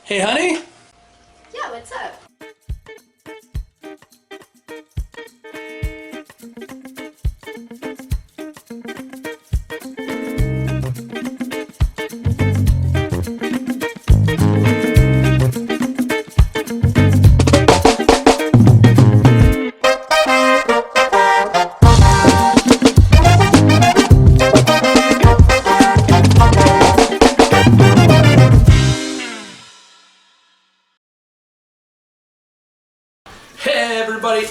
Hey, honey. Yeah, what's up? Hey, everybody.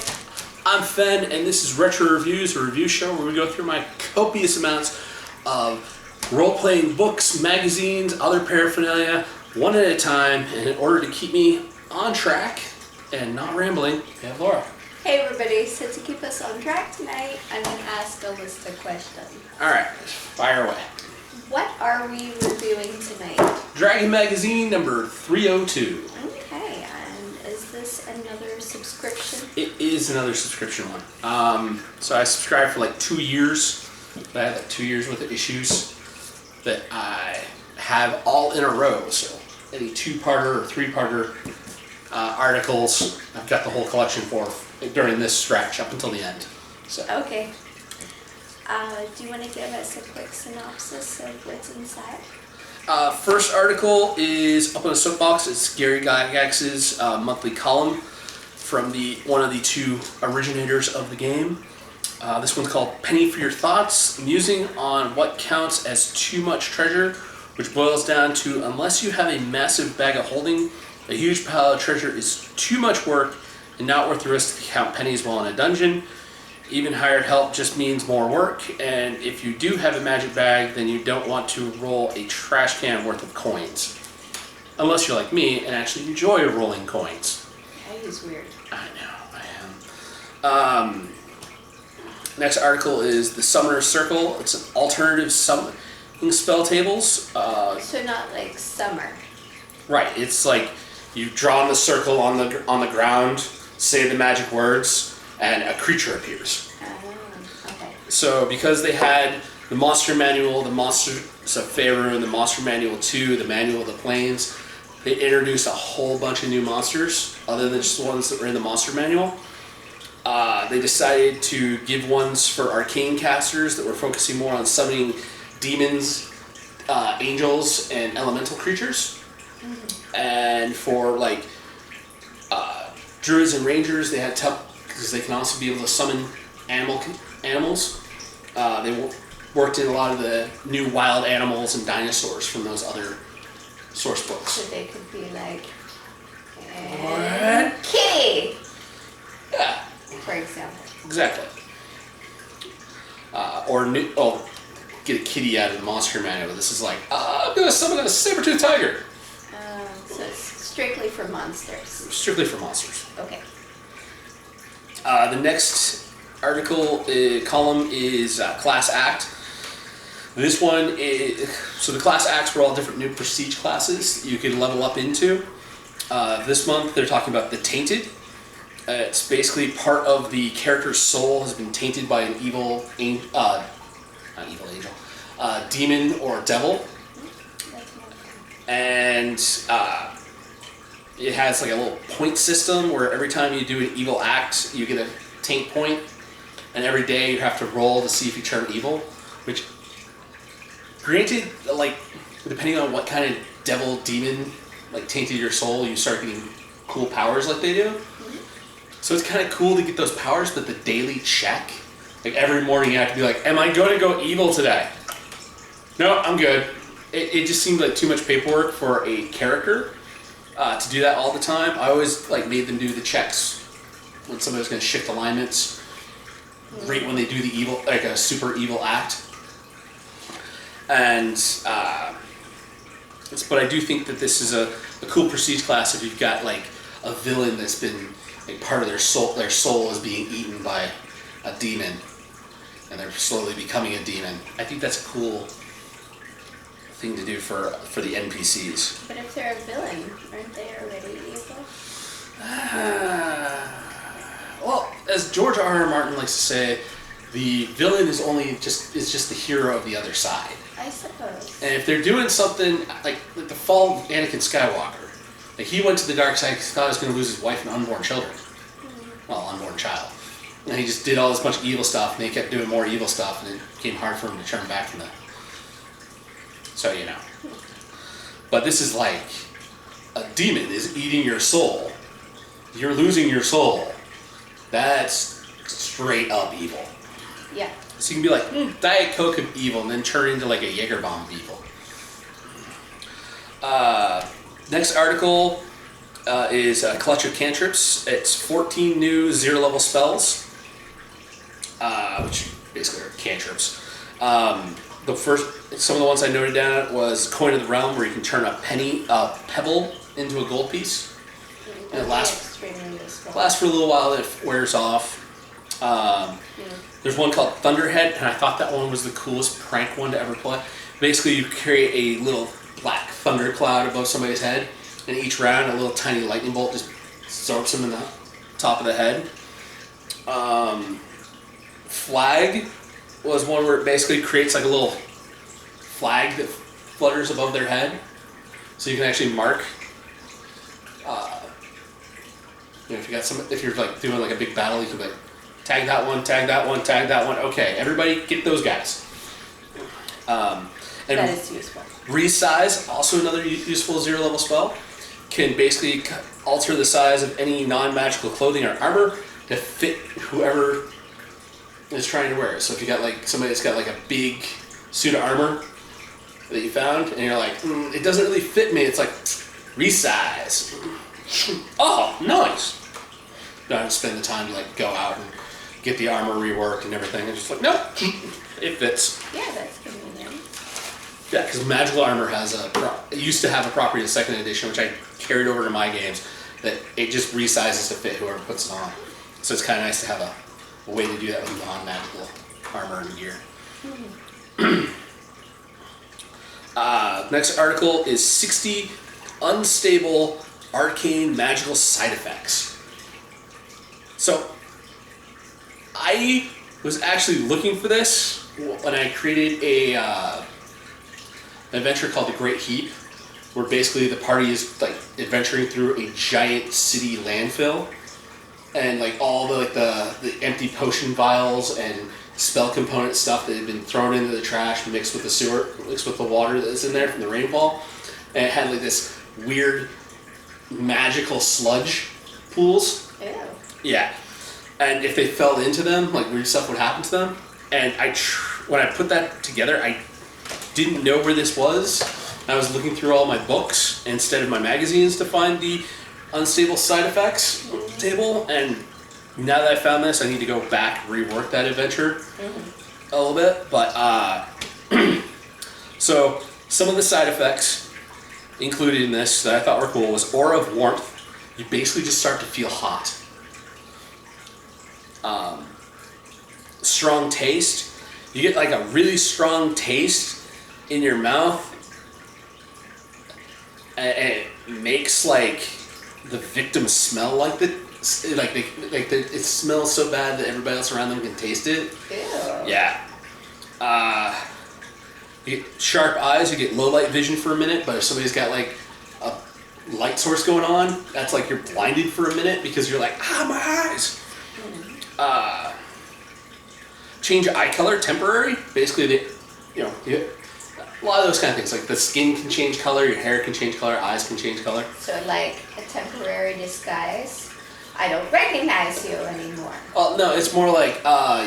I'm Fen, and this is Retro Reviews, a review show where we go through my copious amounts of role-playing books, magazines, other paraphernalia, one at a time, and in order to keep me on track and not rambling, we have Laura. Hey everybody, so to keep us on track tonight, I'm going to ask a list of questions. All right, fire away. What are we reviewing tonight? Dragon Magazine number 302. Okay, and is this another subscription? It is another subscription one. So I subscribed for like 2 years. I had like 2 years worth of issues that I have all in a row. So any two-parter or three-parter articles, I've got the whole collection for during this stretch up until the end. So Okay. Do you want to give us a quick synopsis of what's inside? first article is up on a soapbox. It's Gary Gygax's monthly column from one of the two originators of the game. This one's called Penny for Your Thoughts, musing on what counts as too much treasure, which boils down to unless you have a massive bag of holding, a huge pile of treasure is too much work and not worth the risk to count pennies while in a dungeon. Even hired help just means more work, and if you do have a magic bag, then you don't want to roll a trash can worth of coins. Unless you're like me and actually enjoy rolling coins. That is weird. I know, I am. Next article is the Summoner's Circle. It's an alternative summoning spell tables. So not like summer. Right, it's like you draw in the circle on the ground, say the magic words, and a creature appears. Okay. So because they had the Monster Manual, the Monsters of Faerun, the Monster Manual 2, the Manual of the Plains, they introduced a whole bunch of new monsters other than just the ones that were in the Monster Manual. They decided to give ones for arcane casters that were focusing more on summoning demons, angels, and elemental creatures. And for like druids and rangers, they had because they can also be able to summon animals. They worked in a lot of the new wild animals and dinosaurs from those other source books. So they could be like What? kitty, Yeah, for example. exactly. Get a kitty out of the monster manual. This is like, I'm gonna summon a saber-toothed tiger. So it's strictly for monsters. Strictly for monsters. Okay. The next article column is Class Act. This one is, so the Class Acts were all different new prestige classes you could level up into. This month they're talking about the Tainted. It's basically part of the character's soul has been tainted by an evil angel, not evil angel, demon or devil. That's more fun. And it has like a little point system where every time you do an evil act, you get a taint point, and every day you have to roll to see if you turn evil. Which, granted, like depending on what kind of devil demon like tainted your soul, you start getting cool powers like they do. So it's kind of cool to get those powers, but the daily check, like every morning you have to be like, am I going to go evil today? No, I'm good. It just seemed like too much paperwork for a character to do that all the time. I always like made them do the checks when somebody was going to shift alignments, right when they do the evil, like a super evil act. And but I do think that this is a cool prestige class if you've got like a villain that's been like part of their soul is being eaten by a demon, and they're slowly becoming a demon. I think that's a cool thing to do for the NPCs. But if they're a villain, aren't they already evil? Well, as George R.R. Martin likes to say, the villain is just the hero of the other side. I suppose. And if they're doing something like the fall of Anakin Skywalker, Like, he went to the dark side because he thought he was going to lose his wife and unborn children. Well, unborn child. And he just did all this bunch of evil stuff, and he kept doing more evil stuff, and it became hard for him to turn back from that. So, you know. But this is like, a demon is eating your soul. You're losing your soul. That's straight up evil. Yeah. So you can be like, Diet Coke of evil, and then turn into like a Jaeger bomb of evil. Next article is a collection of cantrips. It's 14 new 0-level spells, which basically are cantrips. Some of the ones I noted down was Coin of the Realm, where you can turn a pebble into a gold piece. And it lasts for a little while, then it wears off. There's one called Thunderhead, and I thought that one was the coolest prank one to ever play. Basically, you create a little black thunder cloud above somebody's head, and each round, a little tiny lightning bolt just zorps them in the top of the head. Flag was one where it basically creates like a little flag that flutters above their head, so you can actually mark. If you're like doing like a big battle, you can like tag that one, tag that one, tag that one. Okay, everybody get those guys. And that is useful. Resize, also another useful 0-level spell, can basically alter the size of any non-magical clothing or armor to fit whoever is trying to wear it. So if you got like somebody that's got like a big suit of armor that you found, and you're like, it doesn't really fit me, it's like, resize. Oh, nice. Don't have to spend the time to like go out and get the armor reworked and everything. It's just like, nope, it fits. Yeah, that's convenient. Yeah, because magical armor it used to have a property in 2nd edition, which I carried over to my games, that it just resizes to fit whoever puts it on. So it's kind of nice to have a way to do that with non-magical armor and gear. Next article is 60 unstable arcane magical side effects. So, I was actually looking for this when I created an adventure called The Great Heap, where basically the party is like adventuring through a giant city landfill, and like all the empty potion vials and spell component stuff that had been thrown into the trash mixed with the water that's in there from the rainfall, and it had like this weird magical sludge pools. Ew. Yeah, and if they fell into them, like weird stuff would happen to them. And when I put that together, I didn't know where this was. I was looking through all my books instead of my magazines to find the unstable side effects table. And now that I found this, I need to go back, rework that adventure a little bit. But so some of the side effects included in this that I thought were cool was Aura of Warmth. You basically just start to feel hot. Strong Taste. You get like a really strong taste in your mouth, and it makes like the victim smell like it smells so bad that everybody else around them can taste it. Ew. Yeah. You get sharp eyes. You get low light vision for a minute, but if somebody's got like a light source going on, that's like you're blinded for a minute because you're like, my eyes. Change eye color, temporary. Basically, a lot of those kind of things. Like the skin can change color, your hair can change color, eyes can change color. So like a temporary disguise. I don't recognize you anymore. Well, no, it's more like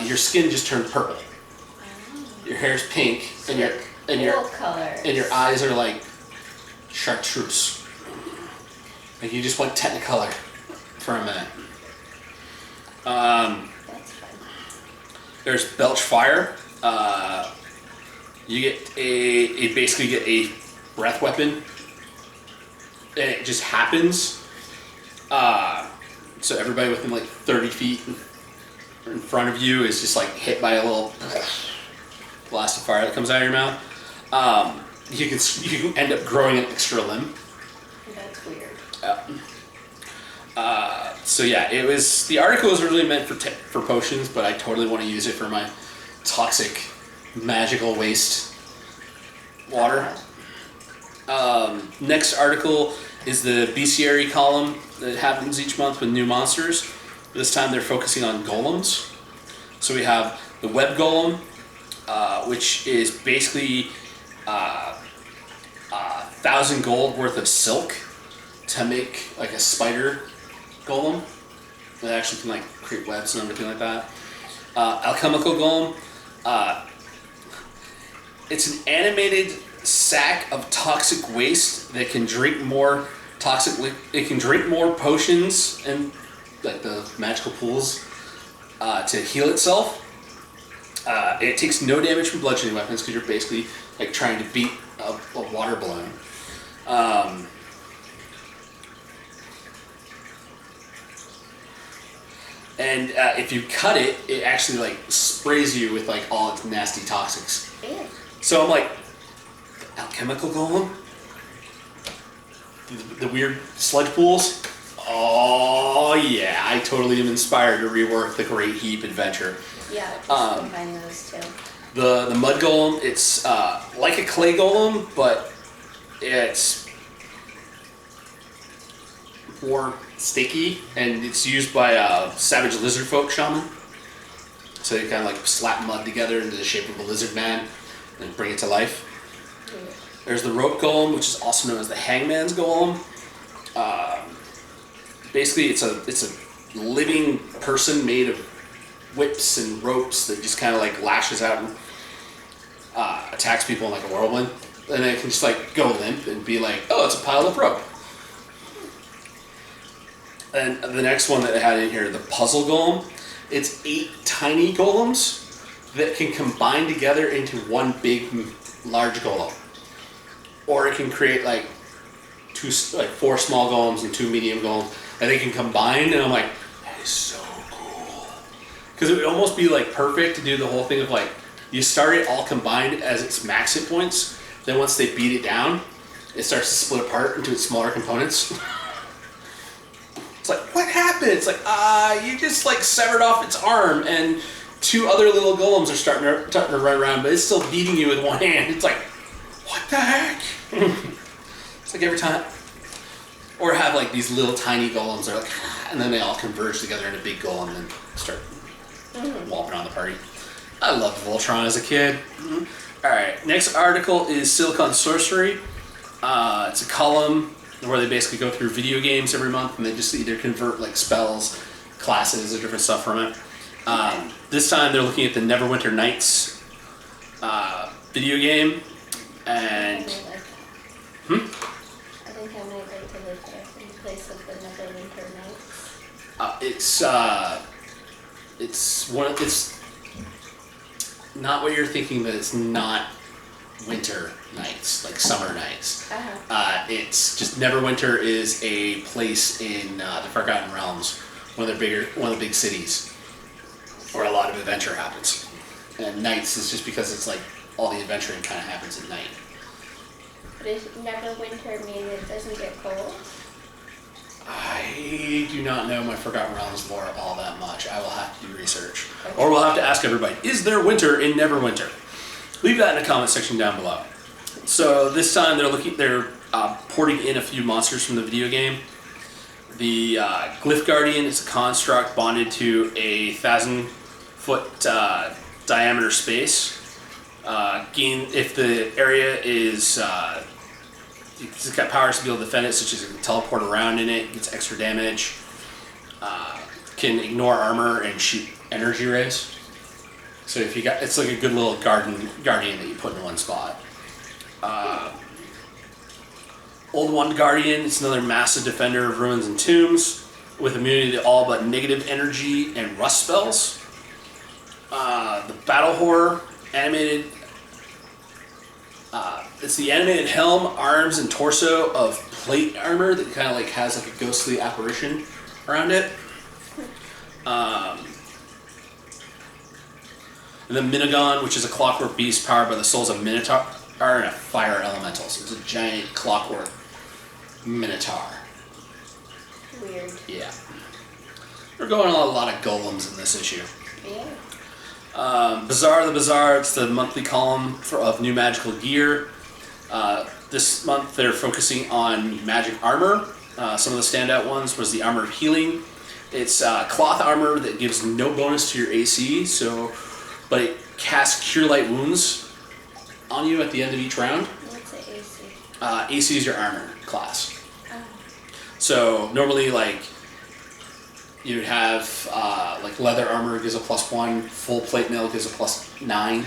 your skin just turned purple. Your hair's pink, So and your colors. and your eyes are like chartreuse. Like you just went technicolor for a minute. That's fun. There's Belch Fire. You basically get a breath weapon, and it just happens. So everybody within like 30 feet in front of you is just like hit by a little blast of fire that comes out of your mouth. You can end up growing an extra limb. That's weird. So yeah, the article was really meant for potions, but I totally want to use it for my toxic magical waste water. Next article is the bestiary column that happens each month with new monsters. This time they're focusing on golems. So we have the web golem, which is basically 1,000 gold worth of silk to make like a spider golem that actually can like create webs and everything like that. Alchemical golem. It's an animated sack of toxic waste that can drink more it can drink more potions and like the magical pools to heal itself. It takes no damage from bludgeoning weapons because you're basically like trying to beat a water balloon. And if you cut it, it actually like sprays you with like all its nasty toxics. Ew. So I'm like, alchemical golem? The weird sludge pools? Oh yeah, I totally am inspired to rework the Great Heap adventure. Yeah, just combine those two. The mud golem, it's like a clay golem, but it's more sticky, and it's used by savage lizard folk shaman. So you kind of like slap mud together into the shape of a lizard man and bring it to life. There's the rope golem, which is also known as the hangman's golem. Basically, it's a living person made of whips and ropes that just kind of like lashes out and attacks people in like a whirlwind. And it can just like go limp and be like, oh, it's a pile of rope. And the next one that I had in here, the puzzle golem. It's 8 tiny golems that can combine together into one big, large golem. Or it can create like 4 small golems and 2 medium golems, and they can combine. And I'm like, that is so cool. Because it would almost be like perfect to do the whole thing of like, you start it all combined as its max hit points. Then once they beat it down, it starts to split apart into its smaller components. It's like, what happened? It's like, you just like severed off its arm, and 2 other little golems are starting to run around, but it's still beating you with one hand. It's like, what the heck? It's like every time. Or have like these little tiny golems that are like, and then they all converge together in a big golem and then start whopping on the party. I loved Voltron as a kid. Alright, next article is Silicon Sorcery. It's a column where they basically go through video games every month, and they just either convert like spells, classes, or different stuff from it. This time they're looking at the Neverwinter Nights video game, and I think I might like to live there in place of the Neverwinter Nights. It's not what you're thinking, but it's not winter nights, like summer nights. It's just Neverwinter is a place in the Forgotten Realms, one of the big cities, where a lot of adventure happens. And nights is just because it's like all the adventuring kind of happens at night. But does Neverwinter mean it doesn't get cold? I do not know my Forgotten Realms lore all that much. I will have to do research. Okay. Or we'll have to ask everybody, is there winter in Neverwinter? Leave that in the comment section down below. So this time they're porting in a few monsters from the video game. The Glyph Guardian is a construct bonded to a 1,000-foot diameter space. If the area is it's got powers to be able to defend it, such as it can teleport around in it, gets extra damage, can ignore armor and shoot energy rays. So it's like a good little guardian that you put in one spot. Old One Guardian, it's another massive defender of ruins and tombs with immunity to all but negative energy and rust spells. The Battle Horror animated. It's the animated helm, arms, and torso of plate armor that kind of like has like a ghostly apparition around it. And the Minogon, which is a clockwork beast powered by the souls of Minotaur and a fire elemental. So it's a giant clockwork Minotaur. Weird. Yeah. We're going on a lot of golems in this issue. Yeah. Bazaar the Bazaar, it's the monthly column of new magical gear. This month they're focusing on magic armor. Some of the standout ones was the armor of healing. It's cloth armor that gives no bonus to your AC, but it casts Cure Light Wounds on you at the end of each round. What's the AC? AC is your armor class. Oh. So normally, like, you'd have like leather armor gives a +1, full plate mail gives a +9.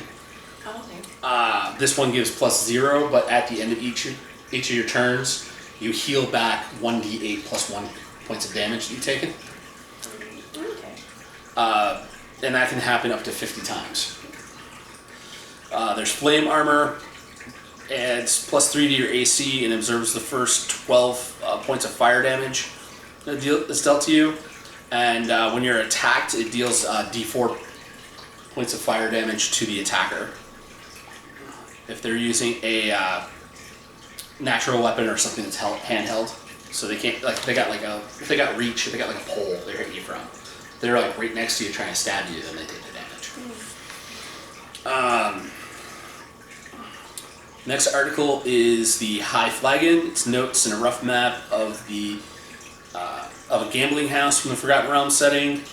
Okay. This one gives +0, but at the end of each of your turns, you heal back 1d8 +1 points of damage that you've taken. Okay. And that can happen up to 50 times. There's flame armor, adds +3 to your AC and observes the first 12 points of fire damage that's dealt to you. And when you're attacked, it deals d4 points of fire damage to the attacker. If they're using a natural weapon or something that's handheld, so they can't, like, if they got reach, if they got like a pole they're hitting you from, they're like right next to you trying to stab you, then they take the damage. Next article is the High Flagon. It's notes and a rough map of a gambling house from the Forgotten Realms setting,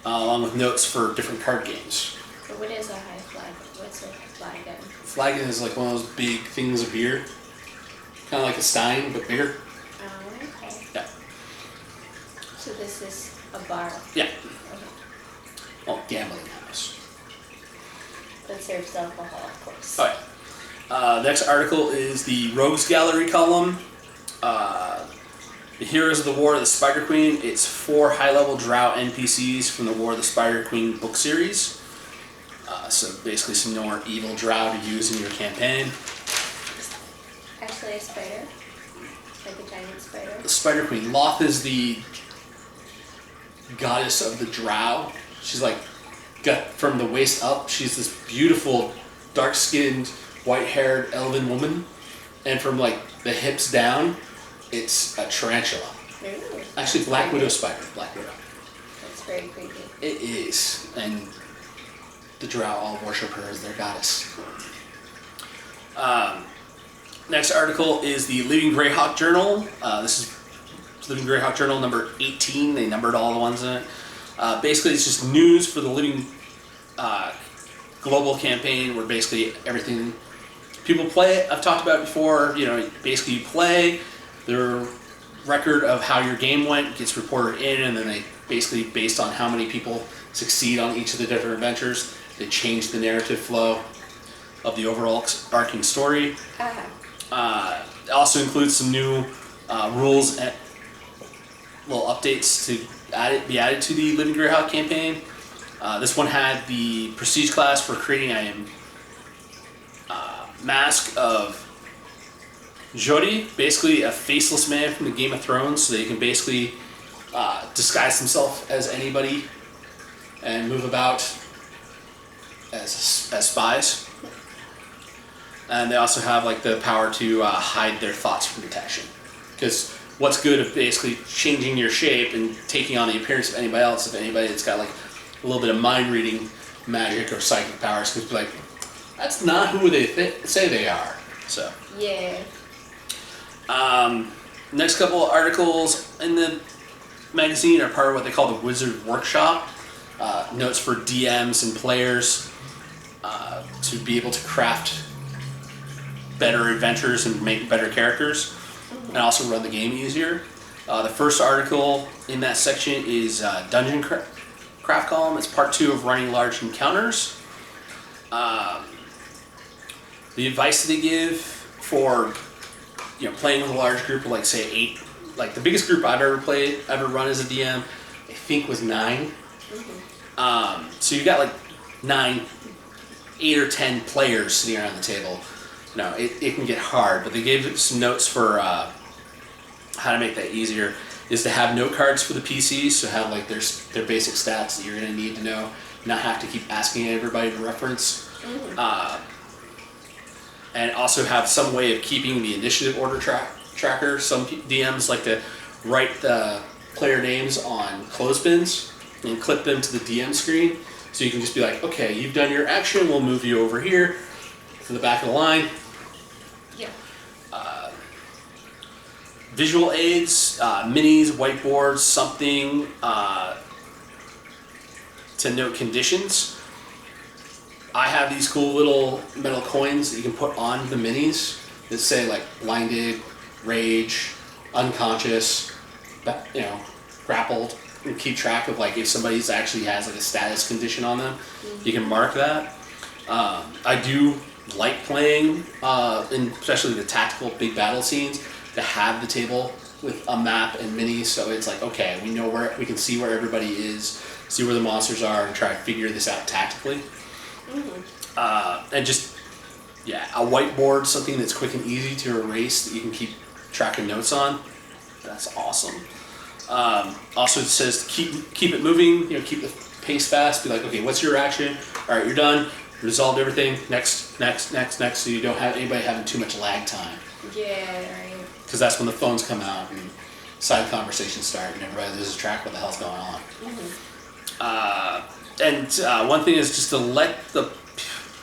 along with notes for different card games. So what is a high flagon? What's a flagon? Flagon is like one of those big things of beer, kind of like a stein but bigger. Oh, okay. Yeah. So this is a bar. Yeah. Okay. Well, gambling house. That serves alcohol, of course. All right. Next article is the Rogues Gallery column. The Heroes of the War of the Spider Queen. It's 4 high-level drow NPCs from the War of the Spider Queen book series. So basically some more evil drow to use in your campaign. Actually a spider? Like a giant spider? The Spider Queen. Loth is the goddess of the drow. She's like, got from the waist up, she's this beautiful, dark-skinned, white-haired elven woman. And from like the hips down, it's a tarantula. Ooh, Actually, Black Widow spider. Black Widow. That's very creepy. It is. And the drow all worship her as their goddess. Next article is the Living Greyhawk Journal. This is Living Greyhawk Journal number 18. They numbered all the ones in it. Basically, it's just news for the Living global campaign, where basically everything people play. I've talked about it before. You know, basically you play, their record of how your game went gets reported in, and then they basically, based on how many people succeed on each of the different adventures, they change the narrative flow of the overall arcing story. It also includes some new rules and little updates to be added to the Living Greyhawk campaign. This one had the prestige class for creating a mask of Jody, basically a faceless man from the Game of Thrones, so they can basically disguise himself as anybody and move about as spies. And they also have like the power to hide their thoughts from detection. Because what's good of basically changing your shape and taking on the appearance of anybody else, if anybody that's got like a little bit of mind reading magic or psychic powers, could be like, that's not who they say they are. So yeah. Next couple of articles in the magazine are part of what they call the Wizard Workshop. Notes for DMs and players to be able to craft better adventures and make better characters, and also run the game easier. The first article in that section is Dungeon Craft column. It's part 2 of running large encounters. The advice that they give for playing with a large group of, like, say 8, like the biggest group I've ever run as a DM, I think was 9. So you got like 8 or 10 players sitting around the table. No, it can get hard, but they gave some notes for how to make that easier. Is to have note cards for the PCs, so have like their basic stats that you're going to need to know, not have to keep asking everybody to reference. And also have some way of keeping the initiative order tracker. Some DMs like to write the player names on clothespins and clip them to the DM screen, so you can just be like, okay, you've done your action, we'll move you over here to the back of the line. Yeah. visual aids, minis, whiteboards, something to note conditions. I have these cool little metal coins that you can put on the minis that say like blinded, rage, unconscious, grappled, and keep track of like if somebody's actually has like a status condition on them. You can mark that. I do like playing, especially the tactical big battle scenes, to have the table with a map and minis, so it's like, okay, we know where we can see where everybody is, see where the monsters are, and try to figure this out tactically. And just, a whiteboard, something that's quick and easy to erase that you can keep track of notes on. That's awesome. Also, it says keep it moving. Keep the pace fast. Be like, okay, what's your action? All right, you're done. Resolved everything. Next. So you don't have anybody having too much lag time. Yeah, right. Because that's when the phones come out and side conversations start, and everybody loses track of what the hell's going on. And one thing is just to let the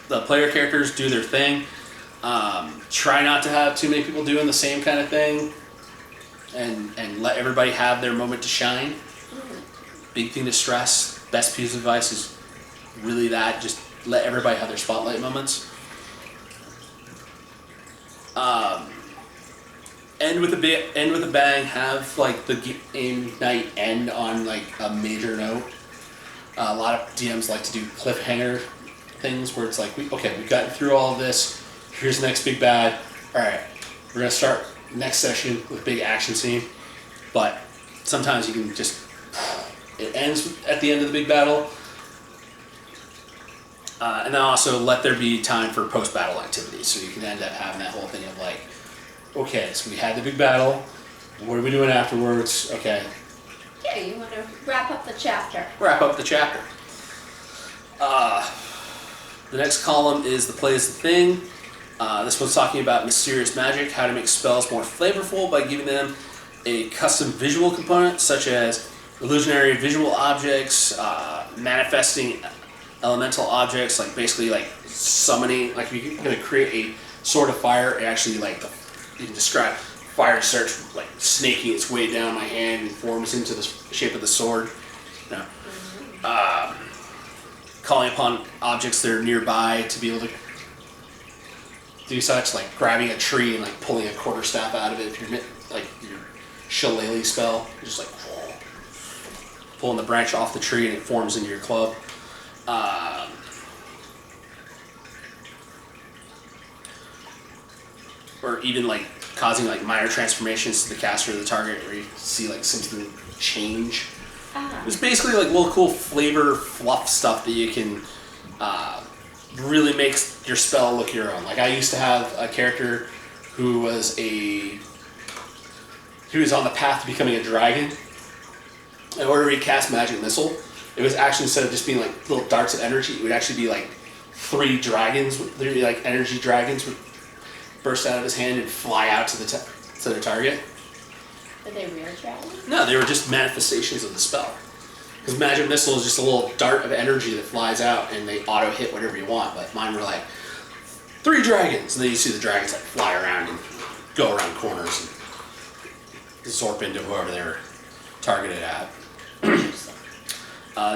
player characters do their thing. Try not to have too many people doing the same kind of thing, and let everybody have their moment to shine. Big thing to stress. Best piece of advice is really that. Just let everybody have their spotlight moments. End with a bang. Have like the game night end on like a major note. A lot of DMs like to do cliffhanger things where it's like, we've gotten through all of this. Here's the next big bad. All right, we're gonna start next session with a big action scene. But sometimes you can just, it ends at the end of the big battle. And then also let there be time for post-battle activities, so you can end up having that whole thing of like, okay, so we had the big battle. What are we doing afterwards? Okay. Yeah, you want to wrap up the chapter. The next column is the play is the thing. This one's talking about mysterious magic, how to make spells more flavorful by giving them a custom visual component, such as illusionary visual objects, manifesting elemental objects, like basically like summoning, like if you're going to create a sword of fire, it actually like, you can describe fire starts like snaking its way down my hand and forms into the shape of the sword. Calling upon objects that are nearby to be able to do such, like grabbing a tree and like pulling a quarterstaff out of it. If you're like your shillelagh spell, you're just like pulling the branch off the tree and it forms into your club. Or even like causing like minor transformations to the caster or the target, where you see like something change. It's basically like little cool flavor fluff stuff that you can really makes your spell look your own. Like I used to have a character who was on the path to becoming a dragon. In order to cast magic missile, it was actually, instead of just being like little darts of energy, it would actually be like 3 dragons, literally like energy dragons would burst out of his hand and fly out to the target. Are they real dragons? No, they were just manifestations of the spell. Because magic missile is just a little dart of energy that flies out and they auto hit whatever you want. But mine were like 3 dragons, and then you see the dragons like fly around and go around corners and zorp into whoever they're targeted at.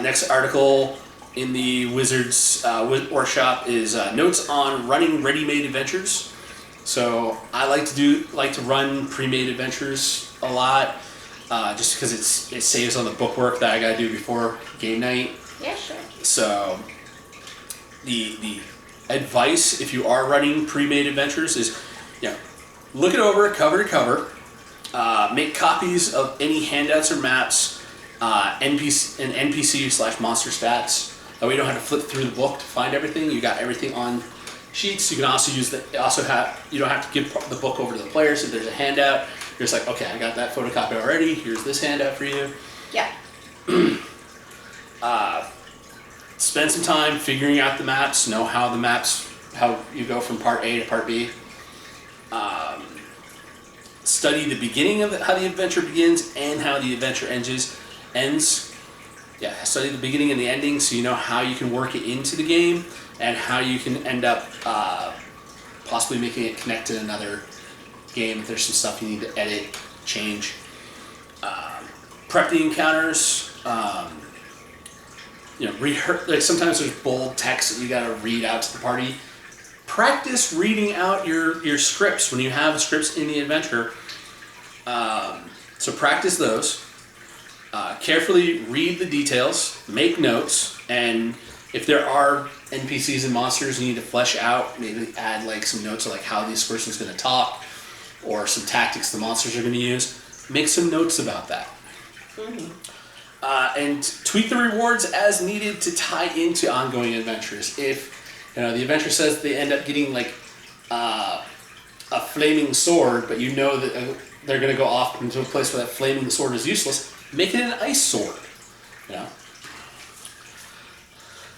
Next article in the Wizards workshop is notes on running ready-made adventures. So I like to run pre-made adventures a lot, just because it saves on the bookwork that I gotta do before game night. Yeah, sure. So the advice, if you are running pre-made adventures, is look it over cover to cover. Make copies of any handouts or maps, NPC/monster stats. That way you don't have to flip through the book to find everything. You got everything on sheets. You can also use you don't have to give the book over to the players. If there's a handout, you're just like, okay, I got that photocopy already. Here's this handout for you. Yeah. Spend some time figuring out the maps. Know how you go from part A to part B. Study the beginning of how the adventure begins and how the adventure ends. Yeah, study the beginning and the ending so you know how you can work it into the game and how you can end up possibly making it connect to another game if there's some stuff you need to edit change. Prep the encounters. Like sometimes there's bold text that you got to read out to the party. Practice reading out your scripts when you have scripts in the adventure. So practice those. Carefully read the details, make notes, and if there are NPCs and monsters you need to flesh out, maybe add like some notes of like how this person's going to talk, or some tactics the monsters are going to use. Make some notes about that. And tweak the rewards as needed to tie into ongoing adventures. If the adventure says they end up getting like a flaming sword, but you know that they're going to go off into a place where that flaming sword is useless, make it an ice sword.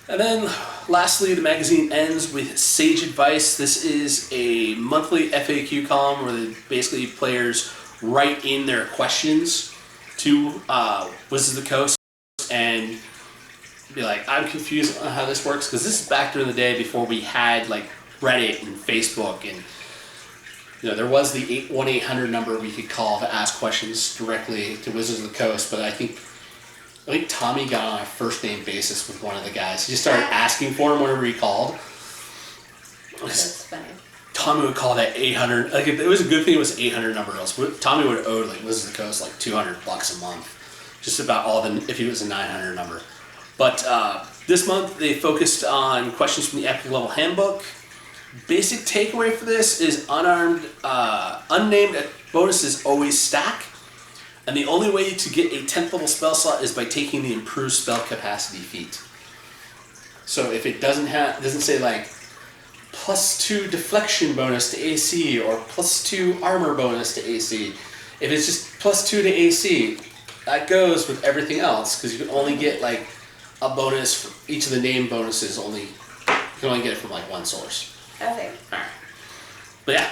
And then lastly, the magazine ends with sage advice. This is a monthly FAQ column where basically players write in their questions to Wizards of the Coast and be like, I'm confused on how this works, because this is back during the day before we had like Reddit and Facebook, and there was the 1-800 number we could call to ask questions directly to Wizards of the Coast. But I think Tommy got on a first name basis with one of the guys. He just started asking for him whenever he called. That's funny. Tommy would call that 800. Like, it was a good thing it was 800 number else. Tommy would owe like Wizards of the Coast like $200 a month, just about all the if it was a 900 number. But this month they focused on questions from the Epic Level Handbook. Basic takeaway for this is unnamed bonuses always stack, and the only way to get a 10th level spell slot is by taking the improved spell capacity feat. So if it doesn't say like +2 deflection bonus to AC or +2 armor bonus to AC, if it's just +2 to AC, that goes with everything else, because you can only get like a bonus for each of the named bonuses. You can only get it from like one source. Okay. Alright. But yeah,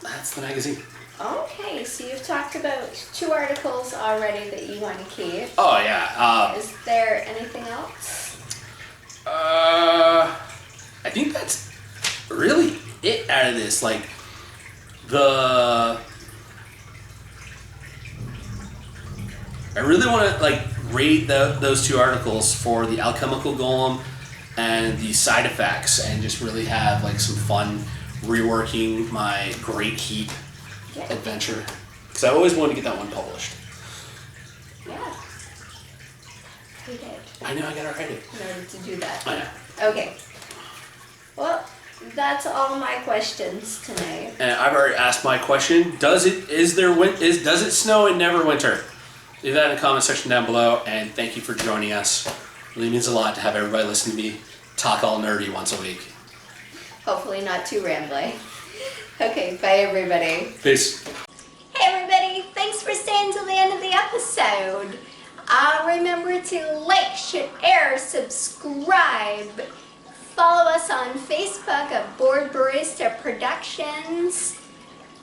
that's the magazine. Okay, so you've talked about 2 articles already that you want to keep. Oh yeah. Is there anything else? I think that's really it out of this. Like I really want to like rate those 2 articles for the alchemical golem and the side effects, and just really have like some fun reworking my Great Heat adventure, because I always wanted to get that one published. Yeah. You did. I know, I gotta write it In order to do that. I know. Okay. Well, that's all my questions tonight. And I've already asked my question. Does it snow in Neverwinter? Leave that in the comment section down below, and thank you for joining us. It really means a lot to have everybody listen to me talk all nerdy once a week. Hopefully not too rambly. Okay, bye everybody. Peace. Hey everybody, thanks for staying till the end of the episode. Remember to like, share, subscribe. Follow us on Facebook at Board Barista Productions.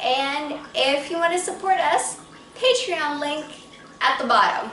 And if you want to support us, Patreon link at the bottom.